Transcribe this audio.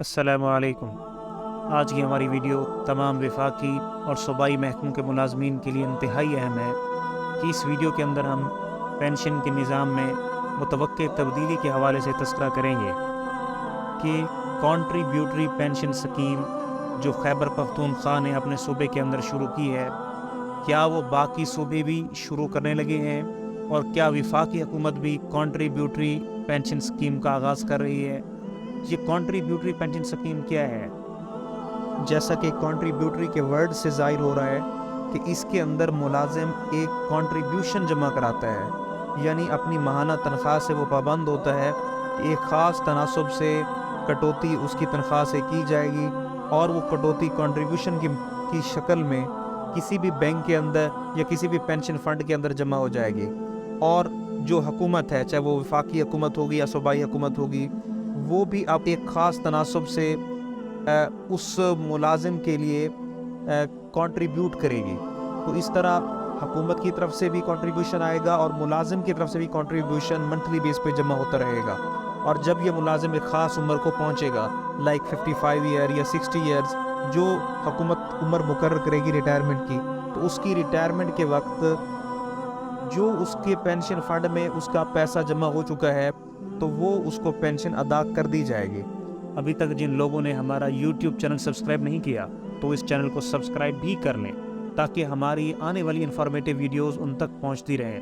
السلام علیکم۔ آج کی ہماری ویڈیو تمام وفاقی اور صوبائی محکموں کے ملازمین کے لیے انتہائی اہم ہے کہ اس ویڈیو کے اندر ہم پینشن کے نظام میں متوقع تبدیلی کے حوالے سے تذکرہ کریں گے کہ کنٹریبیوٹری پینشن سکیم جو خیبر پختونخوا نے اپنے صوبے کے اندر شروع کی ہے، کیا وہ باقی صوبے بھی شروع کرنے لگے ہیں، اور کیا وفاقی حکومت بھی کنٹریبیوٹری پینشن سکیم کا آغاز کر رہی ہے؟ یہ کنٹریبیوٹری پینشن سکیم کیا ہے؟ جیسا کہ کنٹریبیوٹری کے ورڈ سے ظاہر ہو رہا ہے کہ اس کے اندر ملازم ایک کنٹریبیوشن جمع کراتا ہے، یعنی اپنی ماہانہ تنخواہ سے وہ پابند ہوتا ہے کہ ایک خاص تناسب سے کٹوتی اس کی تنخواہ سے کی جائے گی، اور وہ کٹوتی کنٹریبیوشن کی شکل میں کسی بھی بینک کے اندر یا کسی بھی پینشن فنڈ کے اندر جمع ہو جائے گی، اور جو حکومت ہے، چاہے وہ وفاقی حکومت ہوگی یا صوبائی حکومت ہوگی، وہ بھی اب ایک خاص تناسب سے اس ملازم کے لیے کنٹریبیوٹ کرے گی۔ تو اس طرح حکومت کی طرف سے بھی کنٹریبیوشن آئے گا اور ملازم کی طرف سے بھی کنٹریبیوشن منتھلی بیس پہ جمع ہوتا رہے گا، اور جب یہ ملازم ایک خاص عمر کو پہنچے گا، لائک 55 ایئر یا 60 ایئرز، جو حکومت عمر مقرر کرے گی ریٹائرمنٹ کی، تو اس کی ریٹائرمنٹ کے وقت جو اس کے پینشن فنڈ میں اس کا پیسہ جمع ہو چکا ہے، تو وہ اس کو پینشن ادا کر دی جائے گی۔ ابھی تک جن لوگوں نے ہمارا یوٹیوب چینل سبسکرائب نہیں کیا تو اس چینل کو سبسکرائب بھی کر لیں، تاکہ ہماری آنے والی انفارمیٹیو ویڈیوز ان تک پہنچتی رہیں۔